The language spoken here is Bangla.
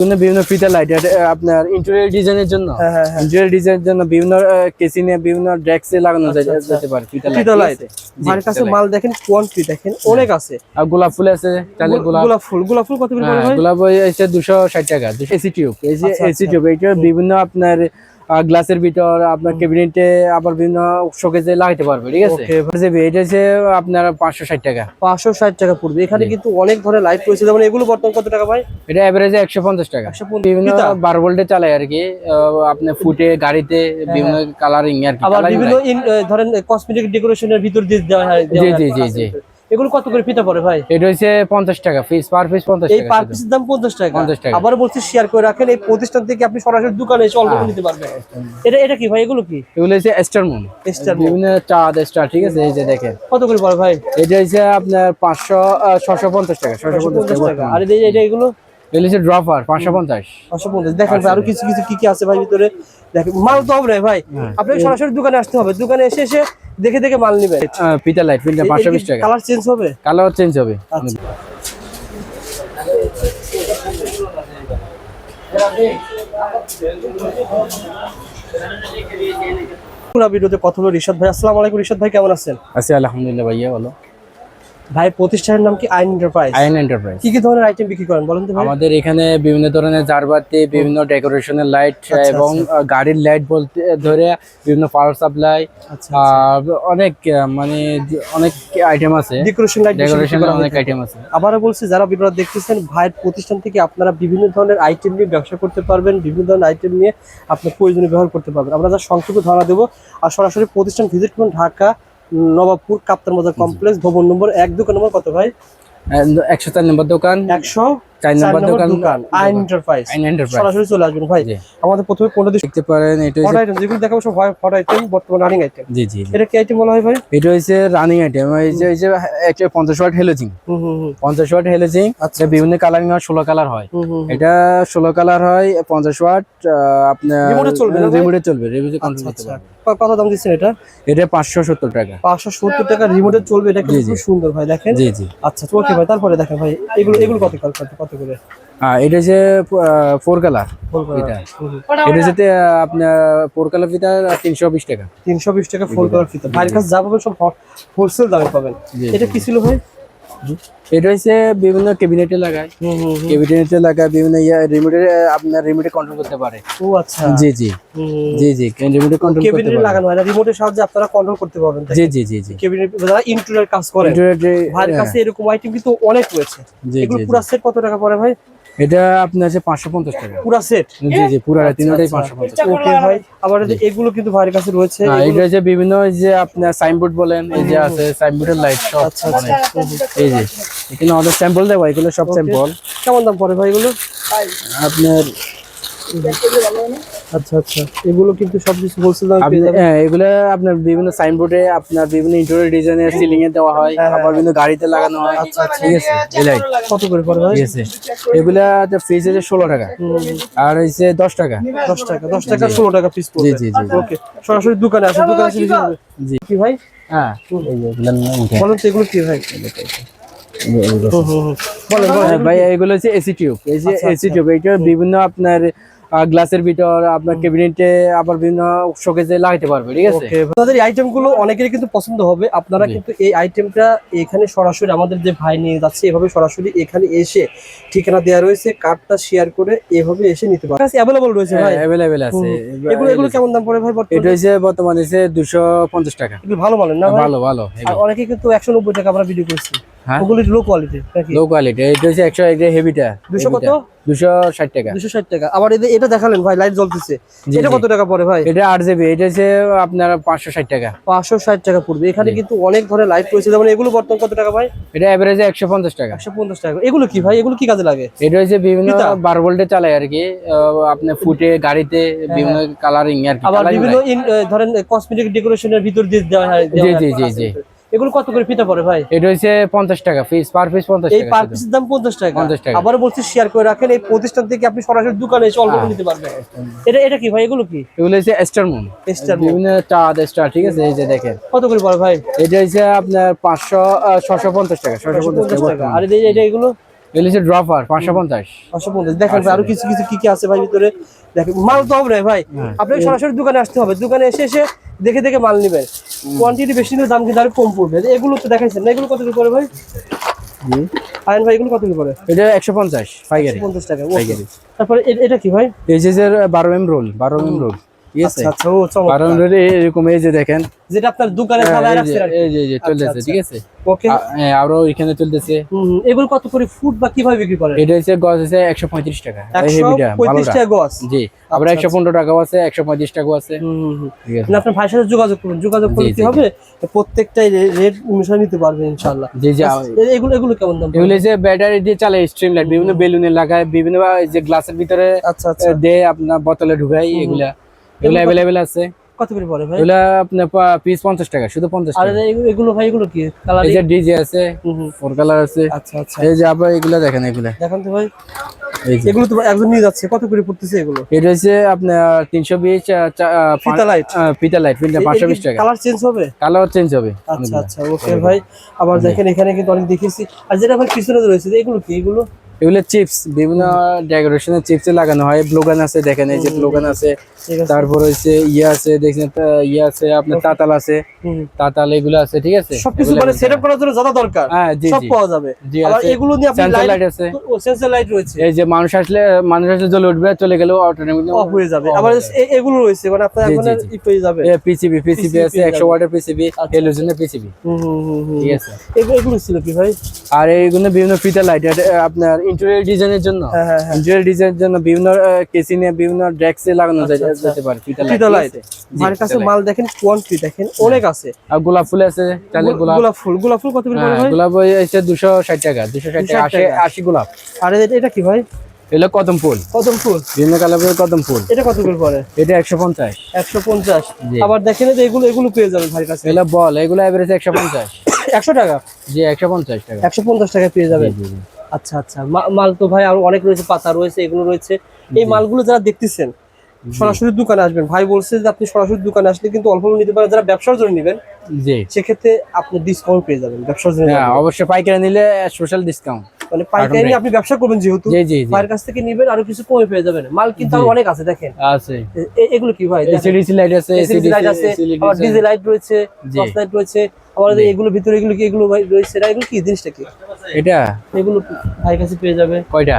বিভিন্ন ফিতা লাইট আপনার ইন্টেরিয়র ডিজাইনের জন্য ইন্টেরিয়র ডিজাইনের জন্য বিভিন্ন কেসিনে বিভিন্ন ড্রেক্সে লাগানো যেতে পারে ফিতা লাইট। আমার কাছে মাল দেখেন, কোয়ান্টিটি দেখেন অনেক আছে। আর গোলাপ ফুল আছে, গোলাপ ফুল কত করে পড়ে ভাই? গোলাপ হচ্ছে 260 টাকা। এসি টিউব, এই যে এসি টিউব এটা বিভিন্ন আপনার গ্লাসের ভিতর আপনার ক্যাবিনেটে আবার বিভিন্ন শোকেজে লাগাইতে পারবে, ঠিক আছে। এটা হচ্ছে আপনার 560 টাকা। 560 টাকা পড়বে। এখানে কিন্তু অনেক ধরনের লাইট রয়েছে, যেমন এগুলো বর্তমান কত টাকা ভাই? এটা এভারেজে 150 টাকা। বিভিন্ন 12 ভোল্টে চালায় আর কি, আপনার ফুটে গাড়িতে বিভিন্ন কালারিং আর কি। আবার বিভিন্ন ধরেন কসমেটিক ডেকোরেশনের ভিতর দিয়ে দেওয়া হয়। জি। এগুলো কত করে ফিতা পড়ে ভাই? এটা হচ্ছে 50 টাকা পিস, পার পিস 50 টাকা। এই পার পিসের দাম 50 টাকা। আবার বলছি শেয়ার করে রাখেন, এই প্রতিষ্ঠান থেকে আপনি সরাসরি দোকানে এসে অল্প নিতে পারবেন। এটা কি ভাই? এগুলো কি? এগুলো হচ্ছে স্টার মুন, বিভিন্ন চাঁদ স্টার, ঠিক আছে। এই যে দেখেন কত করে পড়ে ভাই? এটা হচ্ছে আপনার 650 টাকা। 650 টাকা। আর এটা এগুলো হচ্ছে ড্রপার 550। দেখেন ভাই, আরো কিছু কি আছে ভাই ভিতরে দেখেন। মাল তো হবে ভাই, আপনি সরাসরি দোকানে আসতে হবে। দোকানে এসে দেখে মাল নেবেন। পিতা লাইট 520 টাকা। কালার চেঞ্জ হবে? কালার চেঞ্জ হবে। পুরো ভিডিওতে কথা হলো রিশাদ ভাই। আসসালামু আলাইকুম রিশাদ ভাই, কেমন আছেন? আছি আলহামদুলিল্লাহ ভাইয়া, ভালো। ভাই প্রতিষ্ঠানের নাম কি? আইন এন্টারপ্রাইজ। আইন এন্টারপ্রাইজ। কি ধরনের আইটেম বিক্রি করেন বলেন তো ভাই? আমাদের এখানে বিভিন্ন ধরনের জারবাতি, বিভিন্ন ডেকোরেশনের লাইট এবং গাড়ির লাইট বলতে ধরে বিভিন্ন পাওয়ার সাপ্লাই, অনেক মানে অনেক আইটেম আছে। ডেকোরেশনের অনেক আইটেম আছে। আবারও বলছি, যারা ভিডিওটা দেখতেছেন, ভাইয়ের প্রতিষ্ঠান থেকে আপনারা বিভিন্ন ধরনের আইটেম নিয়ে ব্যবসা করতে পারবেন, বিভিন্ন ধরনের আইটেম নিয়ে আপনার প্রয়োজনীয় ব্যবহার করতে পারবেন। আমরা যা সংক্ষেপে ধারণা দেবো। আর সরাসরি প্রতিষ্ঠান ভিজিট করুন, ঢাকা নবাবপুর কাপ্তান বাজার কমপ্লেক্স, ভবন নম্বর 1। দোকান নম্বর কত ভাই? 104 নম্বর দোকান। 104 নম্বর দোকান, আইন এন্টারপ্রাইজ। সরাসরি চলে আসবেন ভাই। আমাদের প্রথমে কোনটা দেখতে পারেন? এটা আইটেম যেগুলো দেখাবো সব হট আইটেম, বর্তমান রানিং আইটেম। জি। এটা কি আইটেম বলা হয় ভাই? এটা হচ্ছে রানিং আইটেম। এই যে একটা 50 ওয়াট হেলোজিং। 50 ওয়াট হেলোজিং। আচ্ছা, বিভিন্ন কালারিং হয়, 16 কালার হয়। এটা 16 কালার হয়, 50 ওয়াট। আপনার রিমোটে চলবে, রিমোটে কন্ট্রোল করতে পারবে। কত দাম দিচ্ছেন এটা? এটা 570 টাকা। 570 টাকা রিমোটে চলবে। এটা খুব সুন্দর ভাই, দেখেন। জি। আচ্ছা ওকে ভাই, তারপরে দেখেন ভাই এগুলো কত করে? এটা যে 4 কালার। এটা যেতে আপনার 4 কালার ফিতা 320 টাকা। 320 টাকা 4 কালার ফিতা। ভাইয়ের কাছে যা পাবেন সব হোলসেল দামে পাবেন। এটা কি ছিল ভাই? এটা হচ্ছে বিভিন্ন ক্যাবিনেটে লাগায়, বিভিন্ন রিমোটে আপনার রিমোটে কন্ট্রোল করতে পারে। ও আচ্ছা। জি রিমোটে কন্ট্রোল করতে পারে। লাগানো হয় না, রিমোটের সাহায্যে আপনারা কন্ট্রোল করতে পারবেন। জি। ক্যাবিনেট যারা ইন্টেরিয়র কাজ করে, ভাইয়ের কাছে এরকম আইটেম কিন্তু অনেক রয়েছে। এগুলো পুরো সেট কত টাকা পড়ে ভাই? এটা আপনার আছে 550 টাকা পুরো সেট। জি পুরো তিনটাই 550। ওকে ভাই। আবার এগুলো কিন্তু ভাইয়ের কাছে রয়েছে। এটা যে বিভিন্ন যে আপনার সাইনবোর্ড বলেন, এই যে আছে সাইনবোর্ডের লাইট সব। আচ্ছা। এই যে এখানে অনেক স্যাম্পল দেবো, এগুলো সব স্যাম্পল। কেমন দাম পড়ে ভাই এগুলো? আপনার আচ্ছা এগুলো কিন্তু সব কিছু হোলসেল দামে পেয়ে যাবেন। এগুলো আপনার বিভিন্ন সাইনবোর্ডে আপনার বিভিন্ন ইন্টেরিয়র ডিজাইনের সিলিং এ দেওয়া হয়, আবার বিভিন্ন গাড়িতে লাগানো হয়। আচ্ছা ঠিক আছে। এই লাইট কত করে পড়ে ভাই? ঠিক আছে। এগুলা ফ্রিজে 16 টাকা, আর হইছে 10 টাকা। 10 টাকা 16 টাকা পিস পড়বে। জি। ওকে, সরাসরি দোকানে আসুন, দোকানে এসে বেশি হবে। জি কি ভাই? হ্যাঁ, এইগুলা বলেন তো এগুলো কি ভাই? বলেন ভাই, এগুলো হচ্ছে এসি টিউব। এই যে এসি টিউব, এটা বিভিন্ন আপনার গ্লাসের ভিতর আপনার ক্যাবিনেটে আবার বিভিন্ন শোকেজে লাগাইতে পারবে, ঠিক আছে। আপনাদের এই আইটেমগুলো অনেকেরই কিন্তু পছন্দ হবে। আপনারা কিন্তু এই আইটেমটা এখানে সরাসরি আমাদের যে ভাই নিয়ে যাচ্ছে, এভাবে সরাসরি এখানে এসে ঠিকানা দেওয়া রয়েছে, কার্ডটা শেয়ার করে এভাবে এসে নিতে পারবেন। কাছে अवेलेबल রয়েছে ভাই? अवेलेबल আছে। এগুলো কেমন দাম পড়ে ভাই বর্তমানে? এটা হচ্ছে বর্তমানে 250 টাকা। এগুলো ভালো মানের না ভাই? ভালো। আর অনেকে কিন্তু 190 টাকা আমরা ভিডিও করছি। ওগুলো লো কোয়ালিটি নাকি? Low quality. এটা হচ্ছে 100, এটা হেভিটা 200 কত? 260 টাকা। 260 টাকা। আবার এটা দেখালেন ভাই, লাইট জ্বলতেছে। এটা কত টাকা পড়ে ভাই? এটা 8GB। এটা হচ্ছে আপনার 560 টাকা। 560 টাকা পড়বে। এখানে কিন্তু অনেক ধরনের লাইট রয়েছে, যেমন এগুলো বর্তমান কত টাকা ভাই? এটা এভারেজে 150 টাকা। 150 টাকা। এগুলো কি ভাই? এগুলো কি কাজে লাগে? এটা হচ্ছে বিভিন্ন 12 ভোল্টে চালায় আর কি, আপনার ফুটে গাড়িতে বিভিন্ন কালারিং আর কি। আবার বিভিন্ন ধরেন কসমেটিক ডেকোরেশনের ভিতর দিয়ে দেওয়া হয়। জি। এগুলো কত করে ফিতা পড়ে ভাই? এটা হচ্ছে 50 টাকা পিস, পার পিস 50 টাকা। এই পার পিসের দাম 50 টাকা। আবারও বলছি শেয়ার করে রাখেন, এই প্রতিষ্ঠান থেকে আপনি সরাসরি দোকানে এসে অল্প নিতে পারবেন। এটা কি ভাই? এগুলো কি? এগুলো হচ্ছে স্টার মুন, বিভিন্ন চাঁদ স্টার, ঠিক আছে। এই যে দেখেন কত করে পড়ে ভাই? এটা হচ্ছে আপনার 650 টাকা। 650 টাকা। আর এটা এগুলো এগুলো হচ্ছে ড্রপার 550। 550। দেখেন ভাই আরো কিছু কিছু কি কি আছে ভাই ভিতরে, দেখেন মাল তো হবে না ভাই, আপনাকে সরাসরি দোকানে আসতে হবে, দোকানে এসে এসে দেখে দেখে মাল নেবেন। কোয়ান্টিটি বেশি নিলে দাম কিন্তু আরো কম পড়বে। এগুলো তো দেখাইছেন না, এগুলো কত করে পড়ে ভাই? আয়ন ভাই এগুলো কত করে পড়ে? এটা 150 পাইকারি। 50 টাকা পাইকারি। তারপরে এটা কি ভাই? এই যে 12 এম রোল, 12 এম রোল, ঠিক আছে? আচ্ছা ও 12 এম রোল এরকম, এই যে দেখেন, যেটা আপনার দোকানে ঝালায় রাখছেন। এই যে চলতেছে, ঠিক আছে? ওকে, আরো এখানে চলতেছে। এগুলো কত করে ফুট বা কিভাবে বিক্রি করেন? এটা হচ্ছে গজ হচ্ছে 135 টাকা। 135 টাকা গজ। জি, আবার 115 টাকাও আছে, 135 টাকাও আছে। ঠিক আছে, না আপনার ভাইয়ের সাথে যোগাযোগ করুন, যোগাযোগ করলে কি হবে প্রত্যেকটাই রেট অনুসারে নিতে পারবেন ইনশাআল্লাহ। জি জি। এগুলো কেমন দাম? এগুলো যে ব্যাটারি দিয়ে চালায়, স্ট্রিম লাইট, বিভিন্ন বেলুনে লাগায়, বিভিন্ন যে গ্লাসের ভিতরে দিয়ে আপনার বোতলে ঢুকাই, এগুলো अवेलेबल আছে। কত করে পড়ে ভাই? এগুলা আপনার পিস 50 টাকা, শুধু 50 আর টাকা। এগুলো ভাই এগুলো কি কালার? এই যে ডিজে আছে, 4 কালার আছে। আচ্ছা আচ্ছা, এই যে আবার এগুলা দেখেন, এগুলা দেখেন তো ভাই, এই যে এগুলো তো একজন নিয়ে যাচ্ছে, কত করে পড়তেছে এগুলো? এটা হচ্ছে আপনার 320 ফিতা লাইট। ফিতা লাইট 520 টাকা। কালার চেঞ্জ হবে? কালার চেঞ্জ হবে। আচ্ছা আচ্ছা, ওকে ভাই। আবার দেখেন এখানে কিন্তু অনেক দেখেছি। আর যেটা ভাই পিছনে রয়েছে এগুলো কি? এগুলো চিপস, বিভিন্ন ডেকোরেশনের চিপসে লাগানো হয়। ব্লোগান আছে, দেখেন এই যে ব্লোগান আছে। তারপর হচ্ছে ইয়ে আছে, দেখছেন ইয়ে আছে আপনার তাতাল আছে, তাতাল এগুলো আছে, ঠিক আছে? সবকিছু মানে সেটআপ করার জন্য যা দরকার হ্যাঁ, জি সব জি পাওয়া যাবে। জি। আবার এগুলো নিয়ে আপনি লাইট আছে, ও সেন্সর লাইট রয়েছে, এই যে মানুষ আসলে জ্বলে উঠবে, চলে গেলেও অটোমেটিক অফ হয়ে যাবে। আবার এগুলো রয়েছে মানে আপনার এখন ই পেয়ে যাবে। পিসিবি আছে, 100 ওয়াটের পিসিবি, হ্যালোজেনের পিসিবি, ঠিক আছে? এগুলো ছিল কি ভাই? আর এইগুলো বিভিন্ন ফিতা লাইট আপনার ইন্টেরিয়র ডিজাইনের জন্য, ইন্টেরিয়র ডিজাইনের জন্য বিভিন্ন কেসিনে, বিভিন্ন ডেস্কে লাগানো যেতে পারে ফিতা লাইট। আমার কাছে মাল দেখেন, কোয়ান্টিটি দেখেন অনেক আছে। আর গোলাপ ফুল আছে, চালের গোলাপ ফুল কত করে পড়ে ভাই? গোলাপ হচ্ছে 260 টাকা, 260 টাকা 80 গোলাপ। আর এটা কি ভাই? এগুলো কদম ফুল, বিভিন্ন কালারের কদম ফুল। এটা কত করে পড়ে? এটা 150। 150। আবার দেখেন যে এগুলো পেয়ে যাবেন ভাইয়ের কাছে। এগুলো বল, এগুলো এভারেজ 150। 100 টাকা? জি, 150 টাকা। 150 টাকায় পেয়ে যাবেন। আচ্ছা আচ্ছা, মাল তো ভাই আরো অনেক রয়েছে, পাতা রয়েছে, এগুলো রয়েছে। এই মালগুলো যারা দেখতেছেন সরাসরি দোকানে আসবেন। ভাই বলছে যে আপনি সরাসরি দোকানে আসলে কিন্তু অল্প নিতে পারেন, যারা ব্যবসার জন্য নেবেন জি সেক্ষেত্রে আপনি ডিসকাউন্ট পেয়ে যাবেন ব্যবসার জন্য। হ্যাঁ, অবশ্যই পাইকারি নিলে স্পেশাল ডিসকাউন্ট। মানে পাইকারি নিয়ে আপনি ব্যবসা করবেন যেহেতু, ভাইয়ের কাছ থেকে নেবেন আরো কিছু কমে পেয়ে যাবেন। মাল কিন্তু আরো অনেক আছে, দেখেন আছে। এগুলো কি ভাই? এসিডিসি লাইট আছে, এসিডিসি লাইট আছে, আর ডিজে লাইট রয়েছে, টর্চ লাইট রয়েছে। আবার এগুলো ভিতরে এগুলো কি? এগুলো ভাই রয়েছে, এগুলো কি জিনিসটা কি? এটা এগুলো ভাইয়ের কাছে পেয়ে যাবে। কয়টা?